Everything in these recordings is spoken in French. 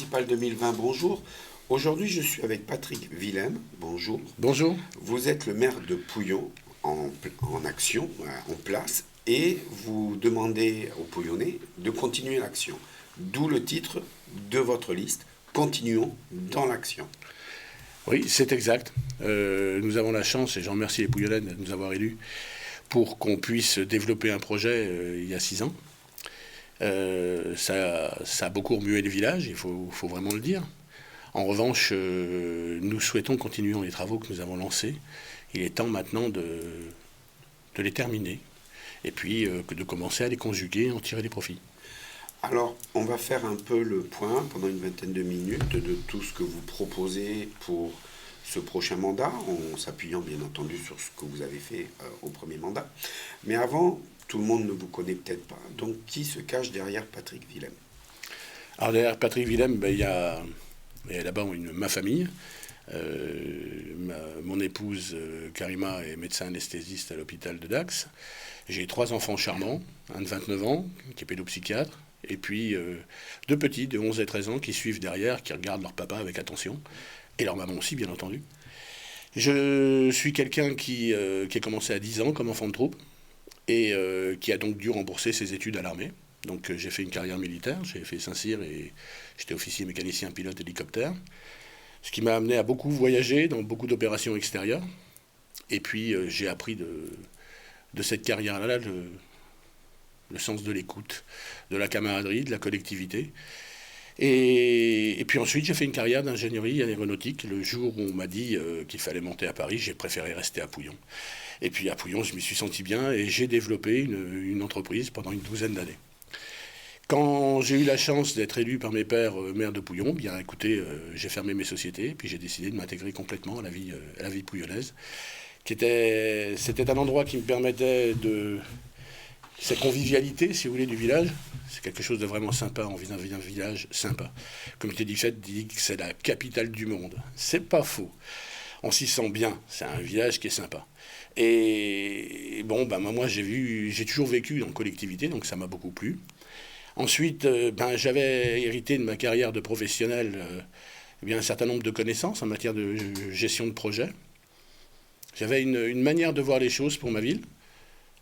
municipal 2020, bonjour. Aujourd'hui, je suis avec Patrick Willem, bonjour. Bonjour. Vous êtes le maire de Pouillon en action, en place, et vous demandez aux Pouillonnais de continuer l'action. D'où le titre de votre liste, Continuons dans l'action. Oui, c'est exact. Nous avons la chance, et j'en remercie les Pouillonnais de nous avoir élus, pour qu'on puisse développer un projet il y a 6 ans. Ça a beaucoup remué le village, il faut vraiment le dire. En revanche, nous souhaitons continuer les travaux que nous avons lancés. Il est temps maintenant de les terminer et puis de commencer à les conjuguer et en tirer des profits. Alors, on va faire un peu le point pendant une vingtaine de minutes de tout ce que vous proposez pour ce prochain mandat, en s'appuyant bien entendu sur ce que vous avez fait au premier mandat. Mais avant, tout le monde ne vous connaît peut-être pas. Donc, qui se cache derrière Patrick Willem? Alors, derrière Patrick Willem, il y a d'abord ma famille. Mon épouse Karima est médecin anesthésiste à l'hôpital de Dax. J'ai 3 enfants charmants, un de 29 ans qui est pédopsychiatre, et puis 2 petits de 11 et 13 ans qui suivent derrière, qui regardent leur papa avec attention, et leur maman aussi, bien entendu. Je suis quelqu'un qui a commencé à 10 ans comme enfant de troupe, et qui a donc dû rembourser ses études à l'armée. Donc j'ai fait une carrière militaire, j'ai fait Saint-Cyr et j'étais officier mécanicien pilote hélicoptère. Ce qui m'a amené à beaucoup voyager dans beaucoup d'opérations extérieures. Et puis j'ai appris de cette carrière-là le sens de l'écoute, de la camaraderie, de la collectivité. Et puis ensuite, j'ai fait une carrière d'ingénierie aéronautique. Le jour où on m'a dit qu'il fallait monter à Paris, j'ai préféré rester à Pouillon. Et puis à Pouillon, je m'y suis senti bien et j'ai développé une entreprise pendant une 12aine d'années. Quand j'ai eu la chance d'être élu par mes pairs maire de Pouillon, bien écoutez, j'ai fermé mes sociétés, puis j'ai décidé de m'intégrer complètement à la vie pouillonnaise. C'était un endroit qui me permettait cette convivialité, si vous voulez, du village. C'est quelque chose de vraiment sympa, on vit dans un village sympa. Comme je dit que c'est la capitale du monde. C'est pas faux. On s'y sent bien, c'est un village qui est sympa. Et bon, moi j'ai toujours vécu en collectivité, donc ça m'a beaucoup plu. Ensuite, j'avais hérité de ma carrière de professionnel un certain nombre de connaissances en matière de gestion de projet. J'avais une manière de voir les choses pour ma ville.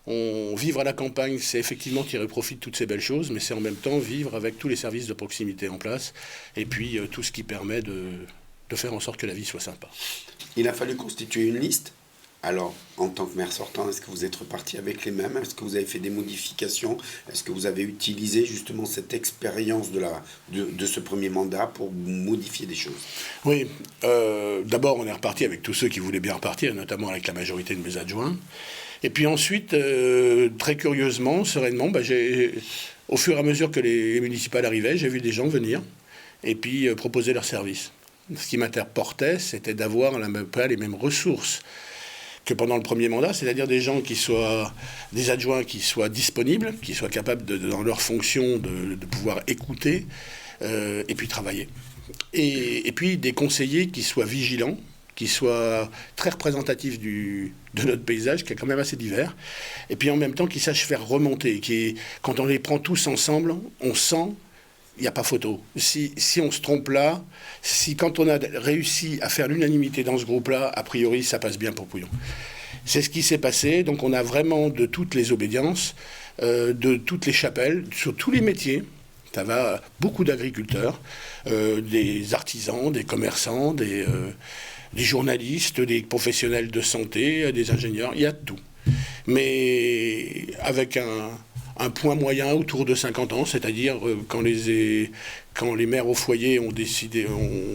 Vivre à la campagne, c'est effectivement tirer profit de toutes ces belles choses, mais c'est en même temps vivre avec tous les services de proximité en place, et puis tout ce qui permet de faire en sorte que la vie soit sympa. Il a fallu constituer une liste. Alors, en tant que maire sortant, est-ce que vous êtes reparti avec les mêmes? Est-ce que vous avez fait des modifications? Est-ce que vous avez utilisé justement cette expérience de ce premier mandat pour modifier des choses? Oui, d'abord on est reparti avec tous ceux qui voulaient bien repartir, notamment avec la majorité de mes adjoints. Et puis ensuite, très curieusement, sereinement, au fur et à mesure que les municipales arrivaient, j'ai vu des gens venir et puis proposer leurs services. Ce qui m'interportait, c'était d'avoir pas les mêmes ressources que pendant le premier mandat, c'est-à-dire des gens des adjoints qui soient disponibles, qui soient capables, dans leur fonction, de pouvoir écouter et puis travailler. Et puis des conseillers qui soient vigilants, qui soient très représentatifs de notre paysage, qui est quand même assez divers, et puis en même temps qui sachent faire remonter, quand on les prend tous ensemble, on sent... Il n'y a pas photo. Si on se trompe là, quand on a réussi à faire l'unanimité dans ce groupe-là, a priori, ça passe bien pour Pouillon. C'est ce qui s'est passé. Donc on a vraiment de toutes les obédiences, de toutes les chapelles, sur tous les métiers. Ça va beaucoup d'agriculteurs, des artisans, des commerçants, des journalistes, des professionnels de santé, des ingénieurs. Il y a de tout. Mais avec un point moyen autour de 50 ans, c'est-à-dire quand les mères au foyer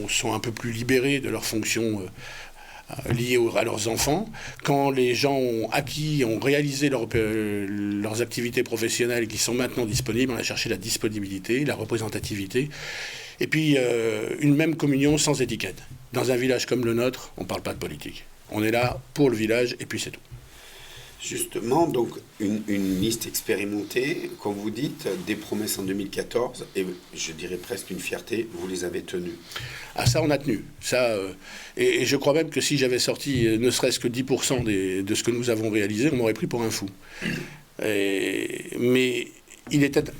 sont un peu plus libérés de leurs fonctions liées à leurs enfants, quand les gens ont réalisé leurs activités professionnelles qui sont maintenant disponibles, on a cherché la disponibilité, la représentativité, et puis une même communion sans étiquette. Dans un village comme le nôtre, on ne parle pas de politique. On est là pour le village et puis c'est tout. Justement, donc une liste expérimentée, comme vous dites, des promesses en 2014, et je dirais presque une fierté, vous les avez tenues. Ah ça, on a tenu. Ça, et je crois même que si j'avais sorti ne serait-ce que 10% de ce que nous avons réalisé, on m'aurait pris pour un fou. Mais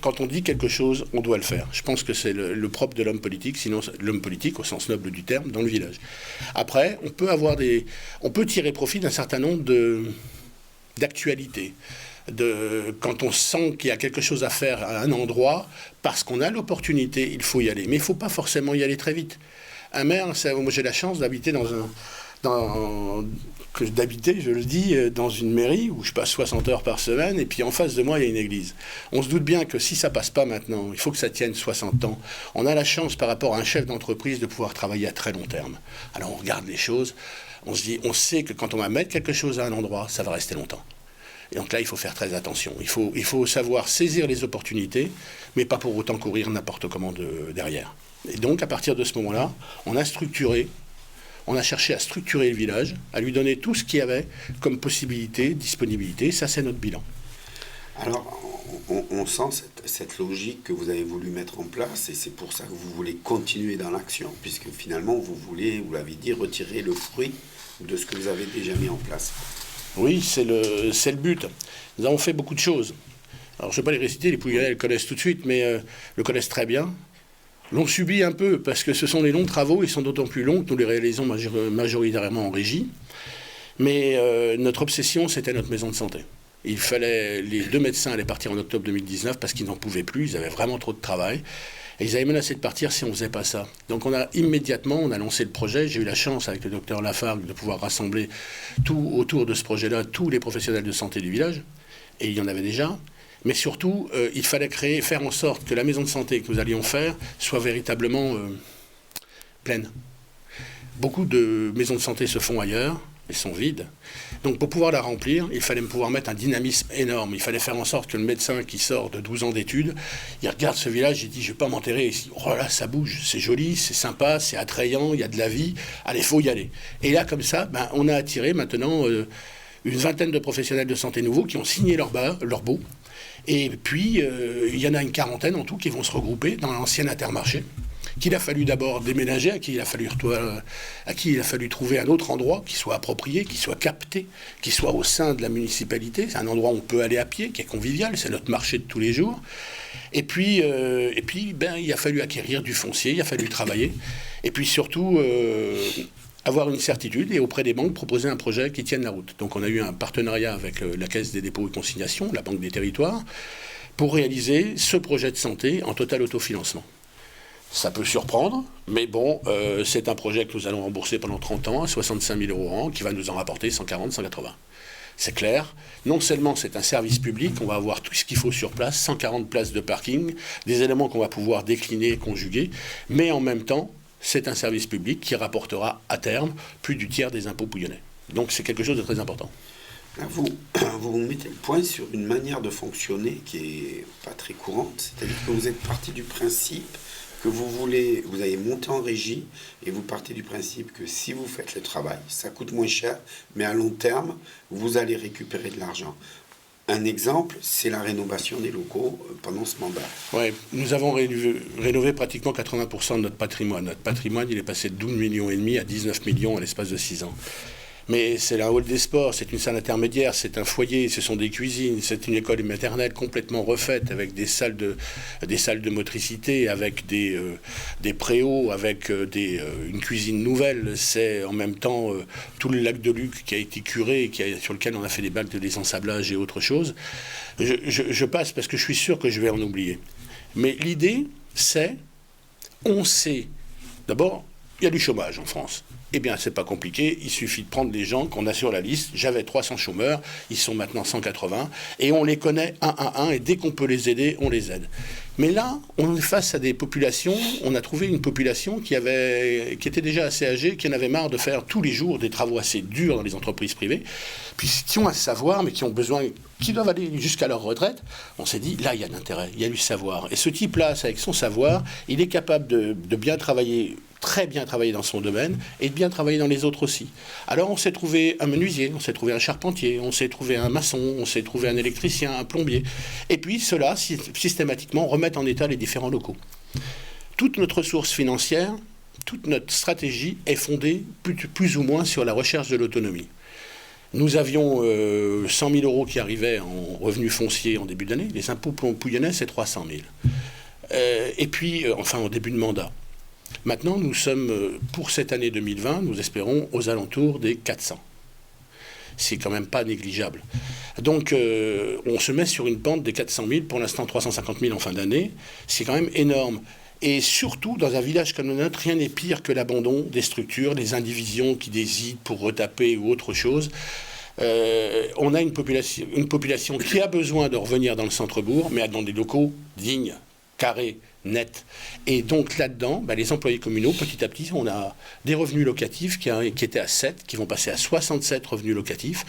quand on dit quelque chose, on doit le faire. Je pense que c'est le propre de l'homme politique, sinon l'homme politique au sens noble du terme, dans le village. Après, on peut tirer profit d'un certain nombre d'actualités. Quand on sent qu'il y a quelque chose à faire à un endroit, parce qu'on a l'opportunité, il faut y aller. Mais il ne faut pas forcément y aller très vite. Un maire, moi j'ai la chance d'habiter je le dis, dans une mairie où je passe 60 heures par semaine, et puis en face de moi, il y a une église. On se doute bien que si ça passe pas maintenant, il faut que ça tienne 60 ans. On a la chance, par rapport à un chef d'entreprise, de pouvoir travailler à très long terme. Alors on regarde les choses, on se dit, on sait que quand on va mettre quelque chose à un endroit, ça va rester longtemps. Et donc là, il faut faire très attention. Il faut savoir saisir les opportunités, mais pas pour autant courir n'importe comment derrière. Et donc, à partir de ce moment-là, on a cherché à structurer le village, à lui donner tout ce qu'il y avait comme possibilité, disponibilité. Ça, c'est notre bilan. Alors, on sent cette logique que vous avez voulu mettre en place, et c'est pour ça que vous voulez continuer dans l'action, puisque finalement, vous voulez, vous l'avez dit, retirer le fruit de ce que vous avez déjà mis en place. Oui, c'est le but. Nous avons fait beaucoup de choses. Alors, je ne vais pas les réciter, les Pouillanais le connaissent tout de suite, mais le connaissent très bien. L'ont subi un peu, parce que ce sont des longs travaux, ils sont d'autant plus longs que nous les réalisons majoritairement en régie. Mais notre obsession, c'était notre maison de santé. Les 2 médecins allaient partir en octobre 2019 parce qu'ils n'en pouvaient plus, ils avaient vraiment trop de travail. Et ils avaient menacé de partir si on ne faisait pas ça. Donc on a lancé le projet. J'ai eu la chance, avec le docteur Lafargue, de pouvoir rassembler tout autour de ce projet-là, tous les professionnels de santé du village. Et il y en avait déjà. Mais surtout, il fallait faire en sorte que la maison de santé que nous allions faire soit véritablement pleine. Beaucoup de maisons de santé se font ailleurs, elles sont vides. Donc pour pouvoir la remplir, il fallait pouvoir mettre un dynamisme énorme. Il fallait faire en sorte que le médecin qui sort de 12 ans d'études, il regarde ce village, il dit « je ne vais pas m'enterrer ici ». Oh là, ça bouge, c'est joli, c'est sympa, c'est attrayant, il y a de la vie, allez, il faut y aller. Et là, comme ça, on a attiré maintenant une vingtaine de professionnels de santé nouveaux qui ont signé leur baux. Et puis, il y en a une quarantaine en tout qui vont se regrouper dans l'ancien Intermarché, qu'il a fallu d'abord déménager, à qui il a fallu trouver un autre endroit qui soit approprié, qui soit capté, qui soit au sein de la municipalité. C'est un endroit où on peut aller à pied, qui est convivial, c'est notre marché de tous les jours. Et puis il a fallu acquérir du foncier, il a fallu travailler. Et puis surtout, avoir une certitude et auprès des banques proposer un projet qui tienne la route. Donc on a eu un partenariat avec la Caisse des dépôts et consignations, la Banque des territoires, pour réaliser ce projet de santé en total autofinancement. Ça peut surprendre, mais bon, c'est un projet que nous allons rembourser pendant 30 ans, à 65 000 € an, qui va nous en rapporter 140, 180. C'est clair. Non seulement c'est un service public, on va avoir tout ce qu'il faut sur place, 140 places de parking, des éléments qu'on va pouvoir décliner et conjuguer, mais en même temps, c'est un service public qui rapportera à terme plus du tiers des impôts pouillonnais. Donc c'est quelque chose de très important. Là, vous mettez le point sur une manière de fonctionner qui n'est pas très courante, c'est-à-dire que vous êtes parti du principe que vous avez monté en régie et vous partez du principe que si vous faites le travail, ça coûte moins cher, mais à long terme, vous allez récupérer de l'argent. Un exemple, c'est la rénovation des locaux pendant ce mandat. Oui, nous avons rénové pratiquement 80% de notre patrimoine. Notre patrimoine, il est passé de 12,5 millions à 19 millions à l'espace de 6 ans. Mais c'est un hall des sports, c'est une salle intermédiaire, c'est un foyer, ce sont des cuisines, c'est une école maternelle complètement refaite avec des salles de motricité, avec des préaux, avec une cuisine nouvelle. C'est en même temps tout le lac de Luc qui a été curé, sur lequel on a fait des bacs de désensablage et autre chose. Je passe parce que je suis sûr que je vais en oublier. Mais l'idée, on sait, d'abord, il y a du chômage en France. Eh bien, c'est pas compliqué, il suffit de prendre les gens qu'on a sur la liste. J'avais 300 chômeurs, ils sont maintenant 180, et on les connaît un à un, et dès qu'on peut les aider, on les aide. Mais là, on est face à des populations, on a trouvé une population qui était déjà assez âgée, qui en avait marre de faire tous les jours des travaux assez durs dans les entreprises privées, puis qui ont un savoir, mais qui doivent aller jusqu'à leur retraite. On s'est dit, là, il y a l'intérêt, il y a du savoir. Et ce type-là, avec son savoir, il est capable de bien travailler, très bien travailler dans son domaine et de bien travailler dans les autres aussi. Alors on s'est trouvé un menuisier, on s'est trouvé un charpentier, on s'est trouvé un maçon, on s'est trouvé un électricien, un plombier. Et puis ceux-là, systématiquement, remettent en état les différents locaux. Toute notre ressource financière, toute notre stratégie est fondée plus ou moins sur la recherche de l'autonomie. Nous avions 100 000 euros qui arrivaient en revenus fonciers en début d'année. Les impôts pouillonnaient, c'est 300 000. Et puis, enfin, en début de mandat. Maintenant, nous sommes, pour cette année 2020, nous espérons aux alentours des 400. C'est quand même pas négligeable. Donc, on se met sur une pente des 400 000, pour l'instant 350 000 en fin d'année. C'est quand même énorme. Et surtout, dans un village comme le nôtre, rien n'est pire que l'abandon des structures, les indivisions qui décident pour retaper ou autre chose. On a une population qui a besoin de revenir dans le centre-bourg, mais dans des locaux dignes, carrés, nets. Et donc là-dedans, les employés communaux, petit à petit, on a des revenus locatifs qui étaient à 7, qui vont passer à 67 revenus locatifs.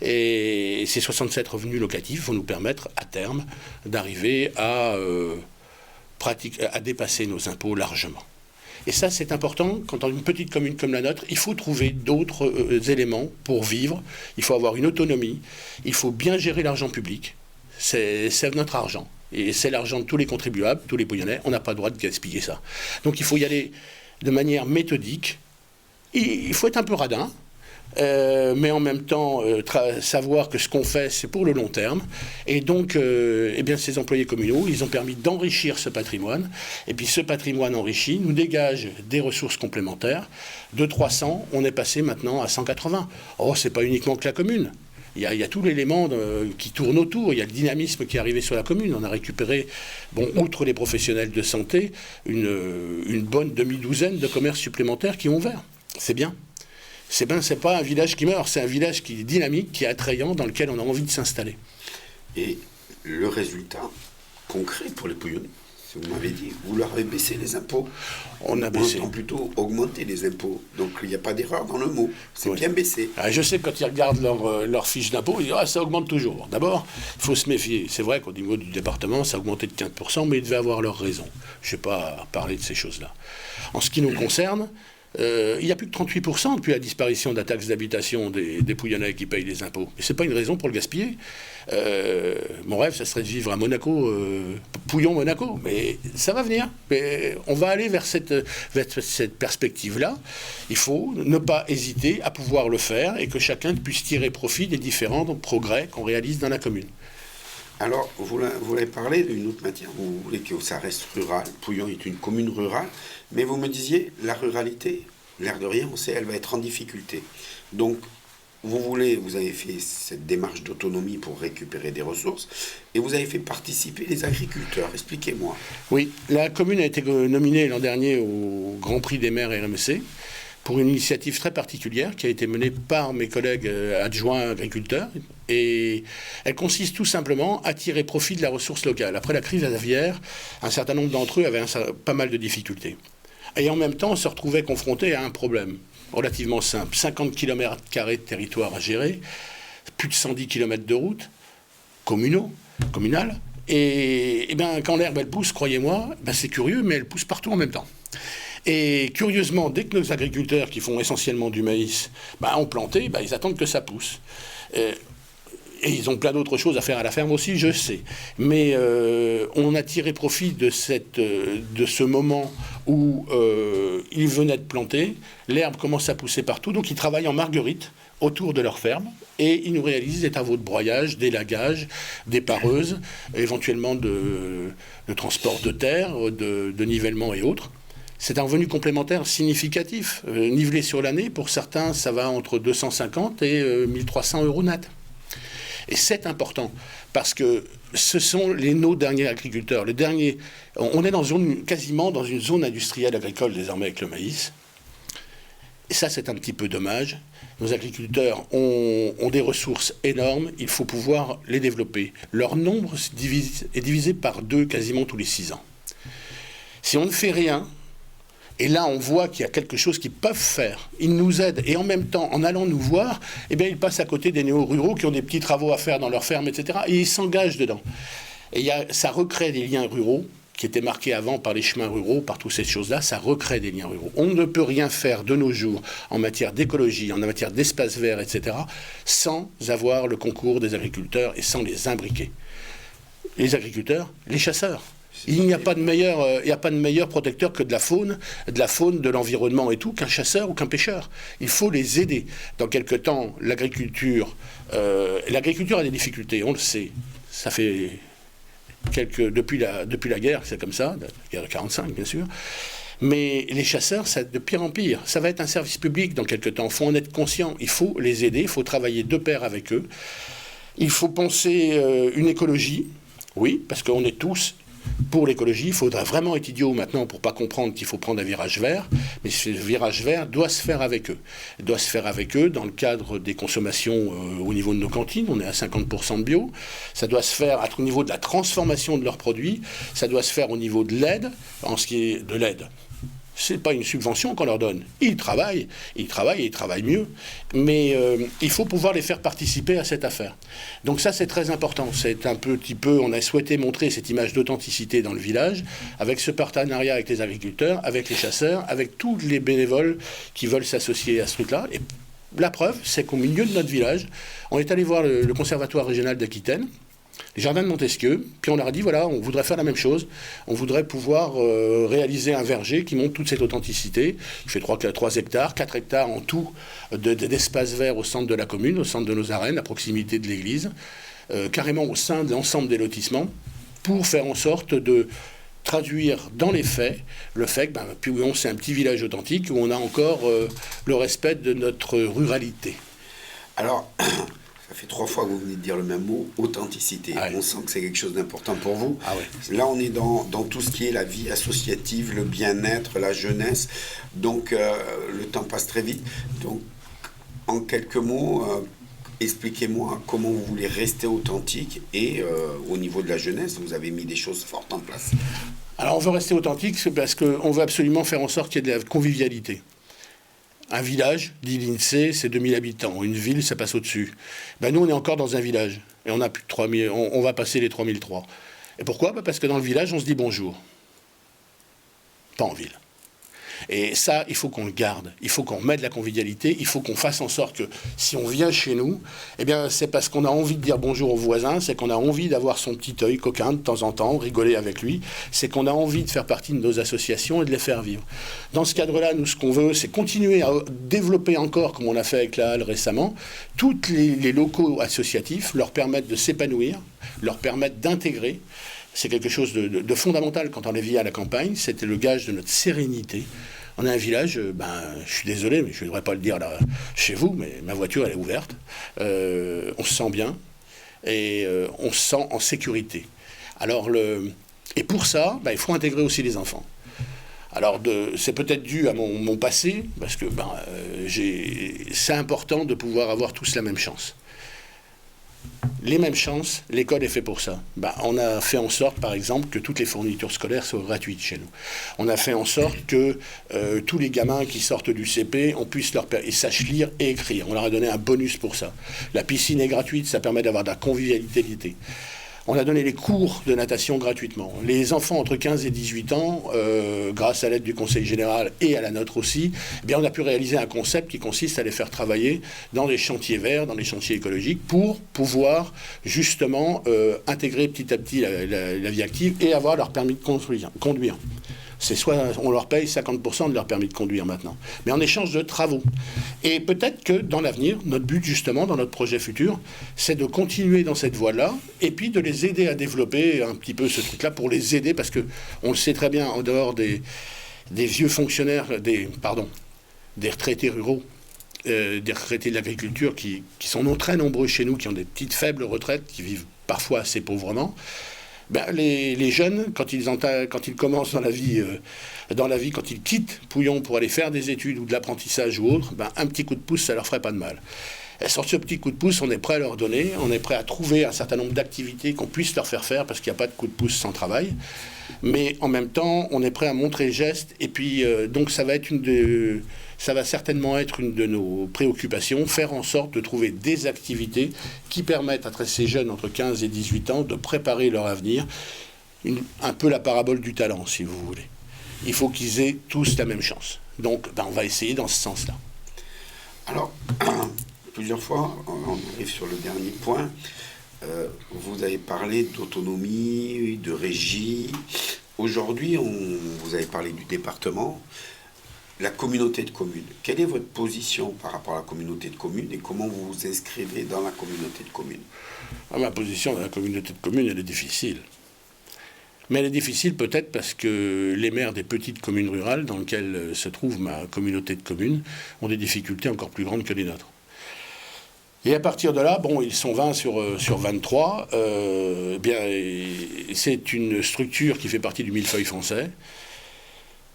Et ces 67 revenus locatifs vont nous permettre, à terme, d'arriver à dépasser nos impôts largement. Et ça, c'est important. Quand dans une petite commune comme la nôtre, il faut trouver d'autres éléments pour vivre. Il faut avoir une autonomie. Il faut bien gérer l'argent public. C'est notre argent. Et c'est l'argent de tous les contribuables, tous les Pouillonnais. On n'a pas le droit de gaspiller ça. Donc il faut y aller de manière méthodique. Il faut être un peu radin. Mais en même temps savoir que ce qu'on fait, c'est pour le long terme. Et donc, ces employés communaux, ils ont permis d'enrichir ce patrimoine. Et puis ce patrimoine enrichi nous dégage des ressources complémentaires. De 300, on est passé maintenant à 180. Oh, c'est pas uniquement que la commune. Il y a tout l'élément qui tourne autour. Il y a le dynamisme qui est arrivé sur la commune. On a récupéré, outre les professionnels de santé, une bonne demi-douzaine de commerces supplémentaires qui ont ouvert. C'est bien. C'est pas un village qui meurt, c'est un village qui est dynamique, qui est attrayant, dans lequel on a envie de s'installer. Et le résultat concret pour les Pouillonnais, vous m'avez dit, vous leur avez baissé les impôts. On a baissé. On entend plutôt augmenter les impôts. Donc il n'y a pas d'erreur dans le mot. C'est bien baissé. Je sais que quand ils regardent leur fiche d'impôt, ils disent ça augmente toujours. D'abord, il faut se méfier. C'est vrai qu'au niveau du département, ça a augmenté de 15%, mais ils devaient avoir leur raison. Je ne sais pas parler de ces choses-là. En ce qui nous concerne, il n'y a plus que 38% depuis la disparition de la taxe d'habitation des Pouillonnais qui payent les impôts. Et ce n'est pas une raison pour le gaspiller. Mon rêve, ça serait de vivre à Monaco, Pouillon-Monaco. Mais ça va venir. Mais on va aller vers cette perspective-là. Il faut ne pas hésiter à pouvoir le faire et que chacun puisse tirer profit des différents progrès qu'on réalise dans la commune. Alors, vous l'avez parlé d'une autre matière, vous voulez que ça reste rural. Pouillon est une commune rurale, mais vous me disiez, la ruralité, l'air de rien, on sait, elle va être en difficulté. Donc, vous avez fait cette démarche d'autonomie pour récupérer des ressources, et vous avez fait participer les agriculteurs. Expliquez-moi. Oui, la commune a été nominée l'an dernier au Grand Prix des maires RMC, pour une initiative très particulière qui a été menée par mes collègues adjoints agriculteurs. Et elle consiste tout simplement à tirer profit de la ressource locale. Après la crise aviaire, un certain nombre d'entre eux avaient pas mal de difficultés. Et en même temps, on se retrouvait confronté à un problème relativement simple. 50 km² de territoire à gérer, plus de 110 km de route, communale. Et quand l'herbe, elle pousse, croyez-moi, c'est curieux, mais elle pousse partout en même temps. Et curieusement, dès que nos agriculteurs, qui font essentiellement du maïs, ont planté, ils attendent que ça pousse. Et ils ont plein d'autres choses à faire à la ferme aussi, je sais. Mais on a tiré profit de ce moment où ils venaient de planter, l'herbe commence à pousser partout, donc ils travaillent en marguerite autour de leur ferme, et ils nous réalisent des travaux de broyage, d'élagage, des pareuses, éventuellement de transport de terre, de nivellement et autres. C'est un revenu complémentaire significatif. Nivelé sur l'année, pour certains, ça va entre 250 et 1300 euros net. Et c'est important, parce que ce sont nos derniers agriculteurs. On est quasiment dans une zone industrielle agricole désormais avec le maïs. Et ça, c'est un petit peu dommage. Nos agriculteurs ont des ressources énormes, il faut pouvoir les développer. Leur nombre est divisé par 2 quasiment tous les 6 ans. Si on ne fait rien, et là, on voit qu'il y a quelque chose qu'ils peuvent faire. Ils nous aident. Et en même temps, en allant nous voir, ils passent à côté des néo-ruraux qui ont des petits travaux à faire dans leur ferme, etc. Et ils s'engagent dedans. Et ça recrée des liens ruraux qui étaient marqués avant par les chemins ruraux, par toutes ces choses-là. Ça recrée des liens ruraux. On ne peut rien faire de nos jours en matière d'écologie, en matière d'espace vert, etc., sans avoir le concours des agriculteurs et sans les imbriquer. Les agriculteurs, les chasseurs. Il n'y a pas de meilleur protecteur que de la faune, de l'environnement et tout, qu'un chasseur ou qu'un pêcheur. Il faut les aider. Dans quelque temps, l'agriculture a des difficultés, on le sait. Ça fait depuis la guerre, c'est comme ça, la guerre de 45 bien sûr. Mais les chasseurs, c'est de pire en pire. Ça va être un service public dans quelque temps. Il faut en être conscient. Il faut les aider, il faut travailler de pair avec eux. Il faut penser une écologie, oui, parce qu'on est tous pour l'écologie. Il faudrait vraiment être idiot maintenant pour ne pas comprendre qu'il faut prendre un virage vert. Mais ce virage vert doit se faire avec eux. Il doit se faire avec eux dans le cadre des consommations au niveau de nos cantines. On est à 50% de bio. Ça doit se faire au niveau de la transformation de leurs produits. Ça doit se faire au niveau de l'aide, en ce qui est de l'aide. Ce n'est pas une subvention qu'on leur donne. Ils travaillent mieux. Mais il faut pouvoir les faire participer à cette affaire. Donc ça, c'est très important. C'est un petit peu, on a souhaité montrer cette image d'authenticité dans le village, avec ce partenariat avec les agriculteurs, avec les chasseurs, avec tous les bénévoles qui veulent s'associer à ce truc-là. Et la preuve, c'est qu'au milieu de notre village, on est allé voir le Conservatoire régional d'Aquitaine, les jardins de Montesquieu, puis on leur a dit, voilà, on voudrait faire la même chose, on voudrait pouvoir réaliser un verger qui montre toute cette authenticité. Il fait 3 hectares, 4 hectares en tout d'espace vert au centre de la commune, au centre de nos arènes, à proximité de l'église, carrément au sein de l'ensemble des lotissements, pour faire en sorte de traduire dans les faits le fait que Pouillon, c'est un petit village authentique où on a encore le respect de notre ruralité. Alors, ça fait 3 fois que vous venez de dire le même mot, authenticité. Ah ouais. On sent que c'est quelque chose d'important pour vous. Ah ouais. Là, on est dans tout ce qui est la vie associative, le bien-être, la jeunesse. Donc, le temps passe très vite. Donc, en quelques mots, expliquez-moi comment vous voulez rester authentique. Et au niveau de la jeunesse, vous avez mis des choses fortes en place. Alors, on veut rester authentique parce qu'on veut absolument faire en sorte qu'il y ait de la convivialité. Un village, dit l'INSEE, c'est 2000 habitants. Une ville, ça passe au-dessus. Nous, on est encore dans un village. Et on a plus de 3000, on va passer les 3003. Et pourquoi ? Parce que dans le village, on se dit bonjour. Pas en ville. Et ça, il faut qu'on le garde. Il faut qu'on mette de la convivialité. Il faut qu'on fasse en sorte que si on vient chez nous, eh bien, c'est parce qu'on a envie de dire bonjour aux voisins, c'est qu'on a envie d'avoir son petit œil coquin de temps en temps, rigoler avec lui, c'est qu'on a envie de faire partie de nos associations et de les faire vivre. Dans ce cadre-là, nous, ce qu'on veut, c'est continuer à développer encore, comme on a fait avec la Halle récemment, tous les locaux associatifs, leur permettre de s'épanouir, leur permettre d'intégrer. C'est quelque chose de fondamental quand on vit à la campagne. C'était le gage de notre sérénité. On a un village, je suis désolé, mais je ne devrais pas le dire là chez vous, mais ma voiture, elle est ouverte. On se sent bien et on se sent en sécurité. Alors, et pour ça, il faut intégrer aussi les enfants. Alors, c'est peut-être dû à mon passé, parce que c'est important de pouvoir avoir tous la même chance. Les mêmes chances, l'école est faite pour ça. On a fait en sorte, par exemple, que toutes les fournitures scolaires soient gratuites chez nous. On a fait en sorte que tous les gamins qui sortent du CP, on puisse ils sachent lire et écrire. On leur a donné un bonus pour ça. La piscine est gratuite, ça permet d'avoir de la convivialité l'été. On a donné les cours de natation gratuitement. Les enfants entre 15 et 18 ans, grâce à l'aide du Conseil général et à la nôtre aussi, on a pu réaliser un concept qui consiste à les faire travailler dans les chantiers verts, dans les chantiers écologiques, pour pouvoir justement intégrer petit à petit la vie active et avoir leur permis de conduire. C'est soit on leur paye 50% de leur permis de conduire maintenant, mais en échange de travaux. Et peut-être que dans l'avenir, notre but justement, dans notre projet futur, c'est de continuer dans cette voie-là, et puis de les aider à développer un petit peu ce truc-là, pour les aider, parce qu'on le sait très bien, en dehors des vieux fonctionnaires, des retraités ruraux, des retraités de l'agriculture qui sont très nombreux chez nous, qui ont des petites faibles retraites, qui vivent parfois assez pauvrement. Les jeunes, quand ils commencent dans la vie, quand ils quittent Pouillon pour aller faire des études ou de l'apprentissage ou autre, un petit coup de pouce, ça leur ferait pas de mal. Et sur ce petit coup de pouce, on est prêt à leur donner, on est prêt à trouver un certain nombre d'activités qu'on puisse leur faire faire, parce qu'il n'y a pas de coup de pouce sans travail. Mais en même temps, on est prêt à montrer le geste, et puis donc ça va certainement être une de nos préoccupations, faire en sorte de trouver des activités qui permettent à ces jeunes entre 15 et 18 ans de préparer leur avenir, un peu la parabole du talent, si vous voulez. Il faut qu'ils aient tous la même chance. Donc, on va essayer dans ce sens-là. Alors, plusieurs fois, on arrive sur le dernier point. Vous avez parlé d'autonomie, de régie. Aujourd'hui, vous avez parlé du département. La communauté de communes. Quelle est votre position par rapport à la communauté de communes et comment vous vous inscrivez dans la communauté de communes? Ma position dans la communauté de communes, elle est difficile. Mais elle est difficile peut-être parce que les maires des petites communes rurales dans lesquelles se trouve ma communauté de communes ont des difficultés encore plus grandes que les nôtres. Et à partir de là, bon, ils sont 20 sur 23. C'est une structure qui fait partie du millefeuille français.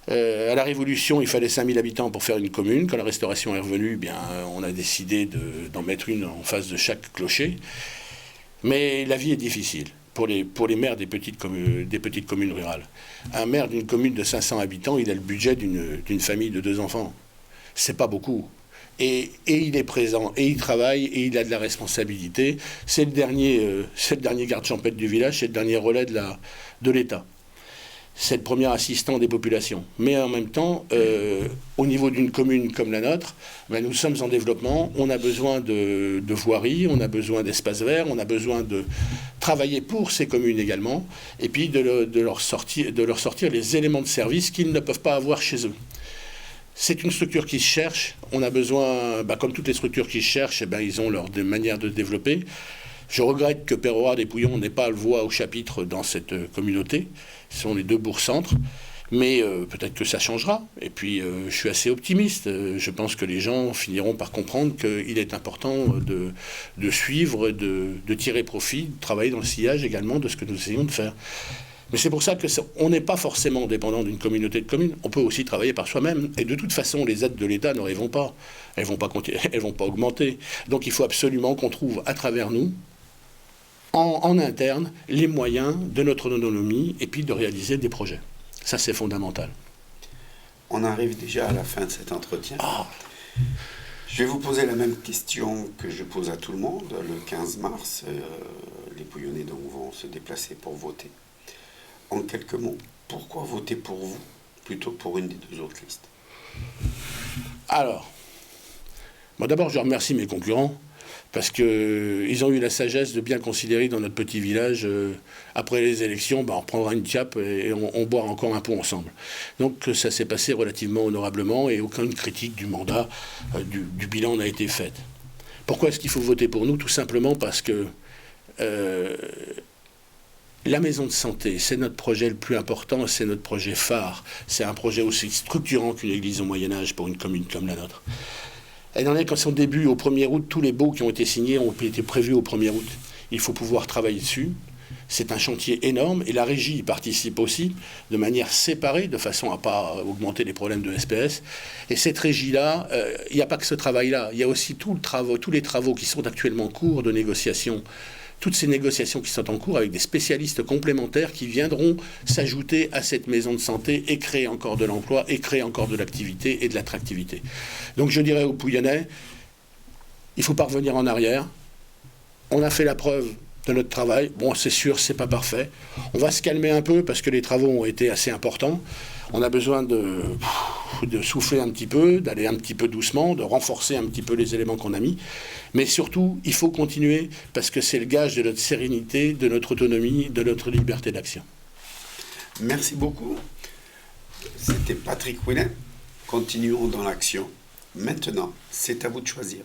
À la Révolution, il fallait 5000 habitants pour faire une commune. Quand la Restauration est revenue, on a décidé d'en mettre une en face de chaque clocher. Mais la vie est difficile pour les maires des petites communes rurales. Un maire d'une commune de 500 habitants, il a le budget d'une famille de 2 enfants. C'est pas beaucoup. Et il est présent, et il travaille, et il a de la responsabilité. C'est le dernier garde champêtre du village, c'est le dernier relais de l'État. C'est le premier assistant des populations. Mais en même temps, au niveau d'une commune comme la nôtre, nous sommes en développement, on a besoin de voiries, on a besoin d'espaces verts, on a besoin de travailler pour ces communes également, et puis de leur sortir les éléments de service qu'ils ne peuvent pas avoir chez eux. C'est une structure qui se cherche, on a besoin, comme toutes les structures qui se cherchent, ils ont leur manière de développer. Je regrette que Péroard et Pouillon n'aient pas le voix au chapitre dans cette communauté. Ce sont les 2 bourgs-centres. Mais peut-être que ça changera. Et puis, je suis assez optimiste. Je pense que les gens finiront par comprendre qu'il est important de suivre, de tirer profit, de travailler dans le sillage également de ce que nous essayons de faire. Mais c'est pour ça qu'on n'est pas forcément dépendant d'une communauté de communes. On peut aussi travailler par soi-même. Et de toute façon, les aides de l'État n'arriveront pas. Elles ne vont pas augmenter. Donc il faut absolument qu'on trouve à travers nous, en interne, les moyens de notre autonomie et puis de réaliser des projets. Ça, c'est fondamental. On arrive déjà à la fin de cet entretien. Je vais vous poser la même question que je pose à tout le monde. Le 15 mars, les Pouillonnais donc vont se déplacer pour voter. En quelques mots, pourquoi voter pour vous plutôt que pour une des 2 autres listes? Alors, d'abord, je remercie mes concurrents parce qu'ils ont eu la sagesse de bien considérer dans notre petit village, après les élections, on reprendra une tiape et on boira encore un pot ensemble. Donc ça s'est passé relativement honorablement et aucune critique du mandat, du bilan n'a été faite. Pourquoi est-ce qu'il faut voter pour nous? Tout simplement parce que la maison de santé, c'est notre projet le plus important, c'est notre projet phare. C'est un projet aussi structurant qu'une église au Moyen-Âge pour une commune comme la nôtre. Elle en est qu'à son début, au 1er août, tous les baux qui ont été signés ont été prévus au 1er août. Il faut pouvoir travailler dessus. C'est un chantier énorme et la régie y participe aussi de manière séparée, de façon à ne pas augmenter les problèmes de SPS. Et cette régie-là, il n'y a pas que ce travail-là. Il y a aussi tous les travaux qui sont actuellement en cours de négociation. Toutes ces négociations qui sont en cours avec des spécialistes complémentaires qui viendront s'ajouter à cette maison de santé et créer encore de l'emploi et créer encore de l'activité et de l'attractivité. Donc je dirais aux Pouillonnais, il ne faut pas revenir en arrière. On a fait la preuve de notre travail. Bon, c'est sûr, c'est pas parfait. On va se calmer un peu parce que les travaux ont été assez importants. On a besoin de souffler un petit peu, d'aller un petit peu doucement, de renforcer un petit peu les éléments qu'on a mis. Mais surtout, il faut continuer parce que c'est le gage de notre sérénité, de notre autonomie, de notre liberté d'action. Merci beaucoup. C'était Patrick Ouellet. Continuons dans l'action. Maintenant, c'est à vous de choisir.